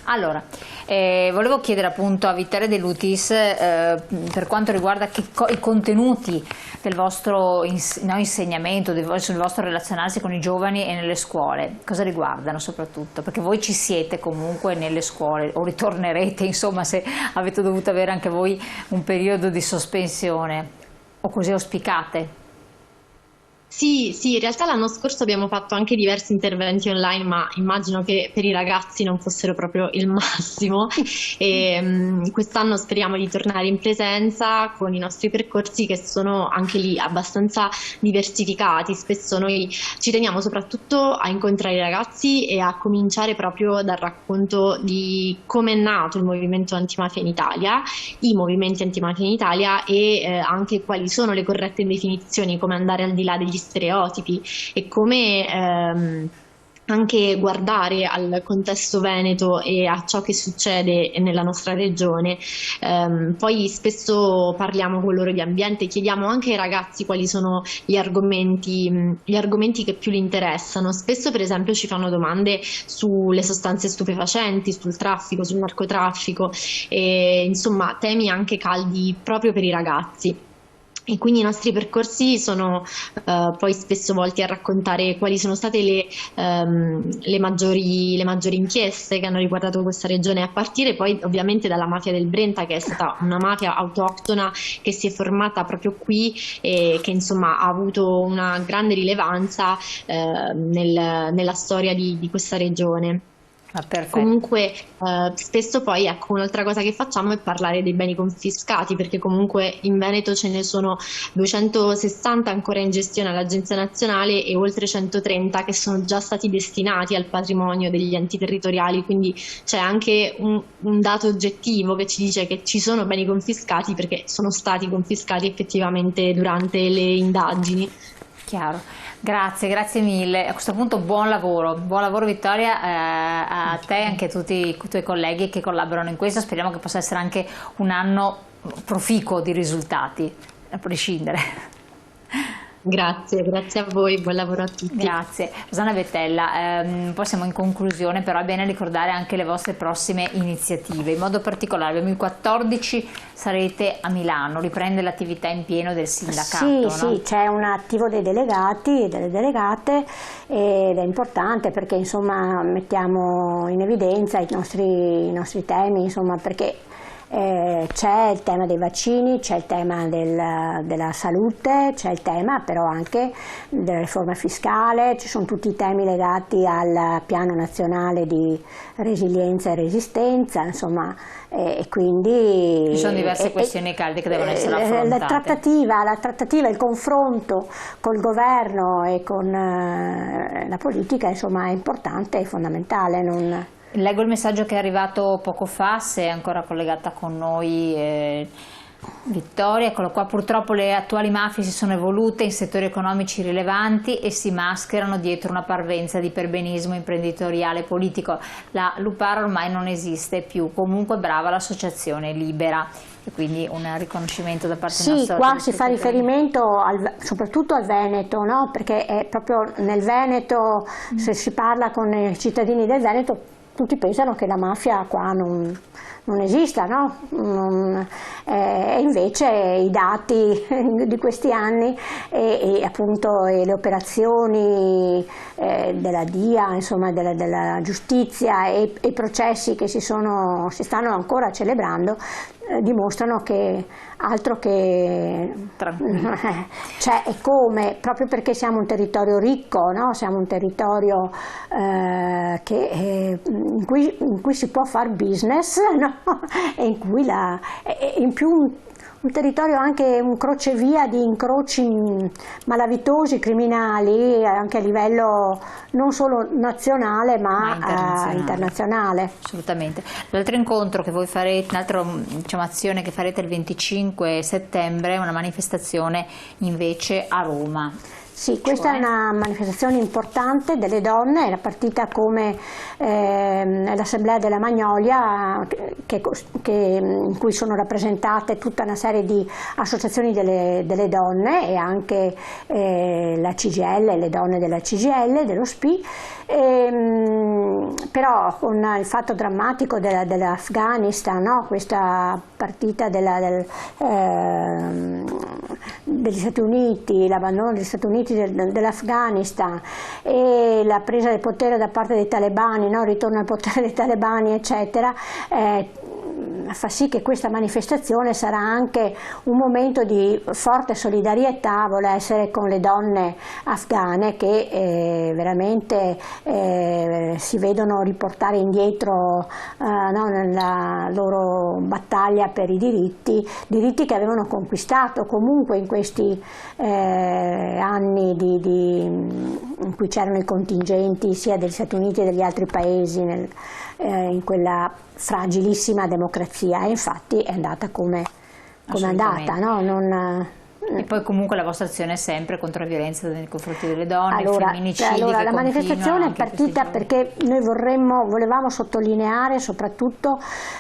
Allora, volevo chiedere appunto a Vittoria De Lutis per quanto riguarda i contenuti del vostro insegnamento, del vostro relazionarsi con i giovani e nelle scuole, cosa riguardano soprattutto? Perché voi ci siete comunque nelle scuole o ritornerete, insomma, se avete dovuto avere anche voi un periodo di sospensione o così auspicate. Sì, sì, in realtà l'anno scorso abbiamo fatto anche diversi interventi online, ma immagino che per i ragazzi non fossero proprio il massimo. E quest'anno speriamo di tornare in presenza con i nostri percorsi che sono anche lì abbastanza diversificati. Spesso noi ci teniamo soprattutto a incontrare i ragazzi e a cominciare proprio dal racconto di come è nato il movimento antimafia in Italia, i movimenti antimafia in Italia e anche quali sono le corrette definizioni, come andare al di là degli stereotipi e come anche guardare al contesto veneto e a ciò che succede nella nostra regione. Poi spesso parliamo con loro di ambiente, chiediamo anche ai ragazzi quali sono gli argomenti che più li interessano. Spesso per esempio ci fanno domande sulle sostanze stupefacenti, sul traffico, sul narcotraffico, e, insomma temi anche caldi proprio per i ragazzi. E quindi i nostri percorsi sono poi spesso volti a raccontare quali sono state le maggiori inchieste che hanno riguardato questa regione, a partire poi ovviamente dalla mafia del Brenta, che è stata una mafia autoctona che si è formata proprio qui e che insomma ha avuto una grande rilevanza nella storia di questa regione. Comunque spesso poi ecco, un'altra cosa che facciamo è parlare dei beni confiscati, perché comunque in Veneto ce ne sono 260 ancora in gestione all'Agenzia Nazionale e oltre 130 che sono già stati destinati al patrimonio degli enti territoriali, quindi c'è anche un dato oggettivo che ci dice che ci sono beni confiscati perché sono stati confiscati effettivamente durante le indagini. Chiaro. Grazie, grazie mille. A questo punto buon lavoro Vittoria, a te e anche a tutti i tuoi colleghi che collaborano in questo. Speriamo che possa essere anche un anno proficuo di risultati, a prescindere. Grazie, grazie a voi, buon lavoro a tutti. Grazie. Rosanna Bettella, poi siamo in conclusione, però è bene ricordare anche le vostre prossime iniziative, in modo particolare il 14 sarete a Milano, riprende l'attività in pieno del sindacato. Sì, no? sì, c'è un attivo dei delegati e delle delegate ed è importante perché insomma mettiamo in evidenza i nostri temi, insomma, perché c'è il tema dei vaccini, c'è il tema della salute, c'è il tema però anche della riforma fiscale, ci sono tutti i temi legati al piano nazionale di resilienza e resistenza, insomma, e quindi ci sono diverse questioni calde che devono essere affrontate. La trattativa, il confronto col governo e con la politica, insomma, è importante, è fondamentale. Leggo il messaggio che è arrivato poco fa, se è ancora collegata con noi Vittoria, eccolo qua. Purtroppo le attuali mafie si sono evolute in settori economici rilevanti e si mascherano dietro una parvenza di perbenismo imprenditoriale e politico. La Lupara ormai non esiste più, comunque brava l'associazione Libera. E quindi un riconoscimento da parte nostra. Sì, qua si fa riferimento soprattutto al Veneto, no? Perché è proprio nel Veneto, se si parla con i cittadini del Veneto, tutti pensano che la mafia qua non esista, no? E invece i dati di questi anni e appunto le operazioni della DIA, insomma della giustizia e i processi che si stanno ancora celebrando dimostrano che altro che cioè, è come, proprio perché siamo un territorio ricco, no? Siamo un territorio in cui si può fare business, no? E in cui in più un territorio anche un crocevia di incroci malavitosi, criminali, anche a livello non solo nazionale ma internazionale. Assolutamente. L'altro incontro che voi farete, un'altra azione che farete il 25 settembre è una manifestazione invece a Roma. Sì, questa è una manifestazione importante delle donne, è partita come l'Assemblea della Magnolia, in cui sono rappresentate tutta una serie di associazioni delle donne e anche la CGIL, le donne della CGIL, dello SPI. Però con il fatto drammatico dell'Afghanistan, no? Questa partita degli Stati Uniti, l'abbandono degli Stati Uniti dell'Afghanistan e la presa del potere da parte dei talebani, no? Il ritorno al potere dei talebani, eccetera, fa sì che questa manifestazione sarà anche un momento di forte solidarietà, vuole essere con le donne afghane che veramente si vedono riportare indietro no, nella loro battaglia per i diritti che avevano conquistato comunque in questi anni in cui c'erano i contingenti sia degli Stati Uniti che degli altri paesi in quella fragilissima democrazia, e infatti è andata come è andata, no? E poi comunque la vostra azione è sempre contro la violenza nei confronti delle donne, i femminicidi. La manifestazione è partita perché noi volevamo sottolineare soprattutto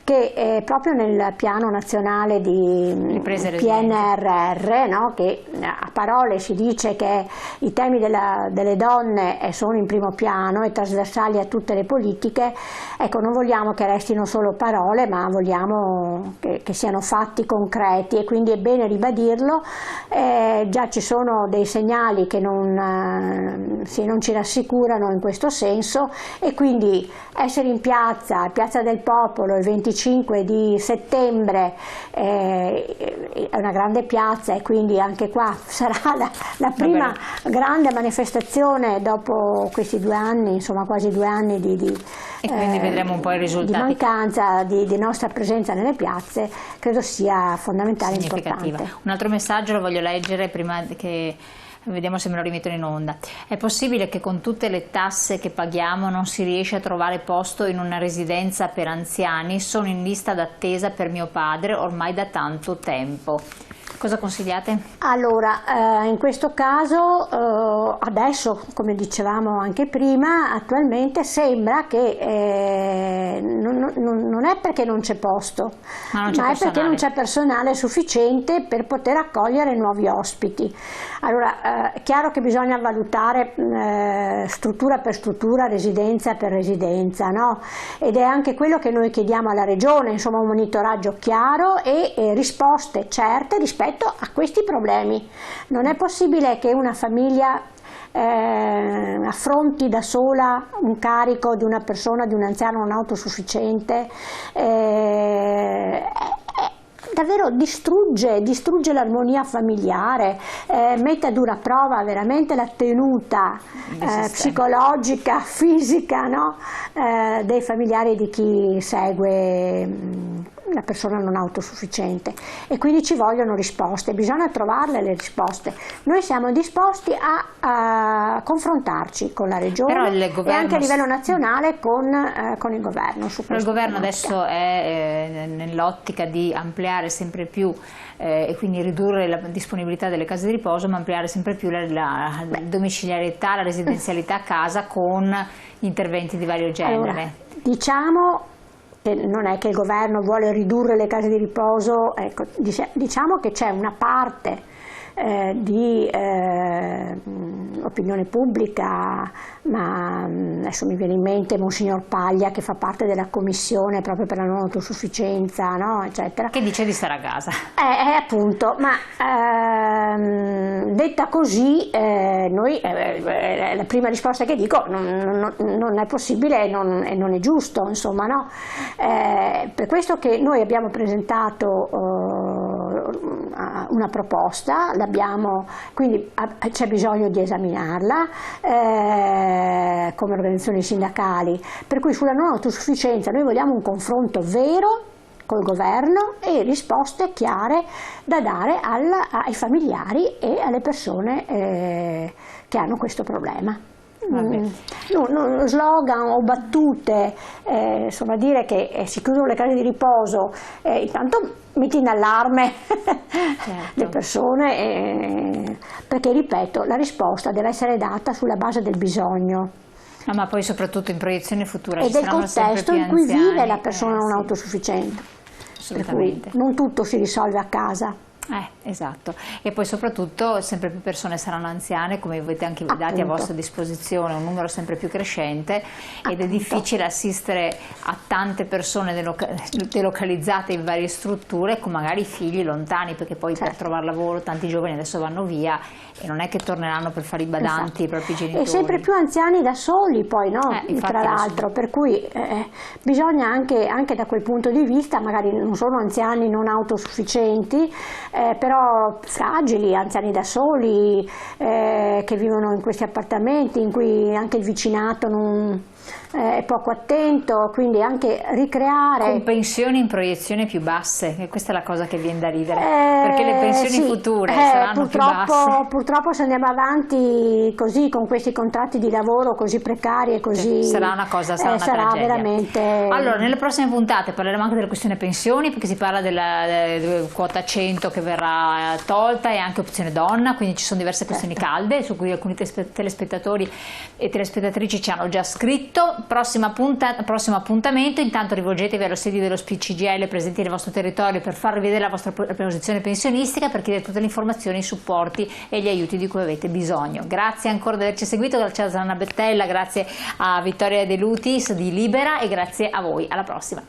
che proprio nel piano nazionale di PNRR, no, che a parole si dice che i temi delle donne sono in primo piano e trasversali a tutte le politiche, ecco, non vogliamo che restino solo parole, ma vogliamo che siano fatti concreti, e quindi è bene ribadirlo. Già ci sono dei segnali che non ci rassicurano in questo senso, e quindi essere in piazza del Popolo il 25 di settembre è una grande piazza, e quindi anche qua sarà la prima grande manifestazione dopo questi 2 anni, insomma quasi 2 anni e quindi vedremo un po' i risultati. Di mancanza di nostra presenza nelle piazze. Credo sia fondamentale e importante. Un altro messaggio lo voglio leggere prima che vediamo se me lo rimettono in onda. È possibile che con tutte le tasse che paghiamo non si riesce a trovare posto in una residenza per anziani? Sono in lista d'attesa per mio padre ormai da tanto tempo. Cosa consigliate? Allora, in questo caso, adesso, come dicevamo anche prima, attualmente sembra che non è perché non c'è posto, ma è perché non c'è personale sufficiente per poter accogliere nuovi ospiti. Allora, è chiaro che bisogna valutare struttura per struttura, residenza per residenza, no? Ed è anche quello che noi chiediamo alla Regione, insomma un monitoraggio chiaro e risposte certe rispetto a questi problemi. Non è possibile che una famiglia affronti da sola un carico di una persona, di un anziano non autosufficiente. Davvero distrugge l'armonia familiare, mette a dura prova veramente la tenuta psicologica, fisica, no? Dei familiari di chi segue la persona non autosufficiente, e quindi ci vogliono risposte, bisogna trovarle le risposte. Noi siamo disposti a confrontarci con la Regione e anche a livello nazionale con il governo. Però il governo adesso è nell'ottica di ampliare sempre più e quindi ridurre la disponibilità delle case di riposo, ma ampliare sempre più la domiciliarità, la residenzialità a casa con interventi di vario genere. Allora, diciamo non è che il governo vuole ridurre le case di riposo, ecco, diciamo che c'è una parte di opinione pubblica, ma adesso mi viene in mente Monsignor Paglia, che fa parte della commissione proprio per la non autosufficienza, no, eccetera, che dice di stare a casa. Appunto, ma detta così, noi la prima risposta che dico non è possibile e non è giusto, insomma, no? Per questo che noi abbiamo presentato una proposta, quindi c'è bisogno di esaminarla come organizzazioni sindacali, per cui sulla non autosufficienza noi vogliamo un confronto vero col governo e risposte chiare da dare ai familiari e alle persone che hanno questo problema. slogan o battute, insomma, dire che si chiudono le case di riposo, intanto metti in allarme le persone, perché ripeto, la risposta deve essere data sulla base del bisogno. Ma poi soprattutto in proiezione futura e del contesto in cui vive la persona non sì, autosufficiente, per cui non tutto si risolve a casa. Esatto, e poi soprattutto sempre più persone saranno anziane, come avete anche voi dati a vostra disposizione, un numero sempre più crescente, ed è difficile assistere a tante persone delocalizzate in varie strutture con magari figli lontani, perché poi per trovare lavoro tanti giovani adesso vanno via e non è che torneranno per fare i badanti ai propri genitori. E sempre più anziani da soli poi, no? Tra l'altro, per cui bisogna anche da quel punto di vista, magari non sono anziani non autosufficienti, però fragili, anziani da soli, che vivono in questi appartamenti in cui anche il vicinato non è poco attento, quindi anche ricreare con pensioni in proiezione più basse, e questa è la cosa che viene da ridere, perché le pensioni future saranno più basse. Purtroppo se andiamo avanti così, con questi contratti di lavoro così precari e così, sarà una tragedia. Veramente. Allora, nelle prossime puntate parleremo anche della questione pensioni, perché si parla della quota 100 che verrà tolta, e anche opzione donna, quindi ci sono diverse questioni calde su cui alcuni telespettatori e telespettatrici ci hanno già scritto. Prossimo appuntamento, intanto rivolgetevi allo sedi dello CGIL presenti nel vostro territorio per farvi vedere la vostra posizione pensionistica, per chiedere tutte le informazioni, i supporti e gli aiuti di cui avete bisogno. Grazie ancora di averci seguito, grazie a Zanna Bettella, grazie a Vittoria De Lutis di Libera e grazie a voi, alla prossima.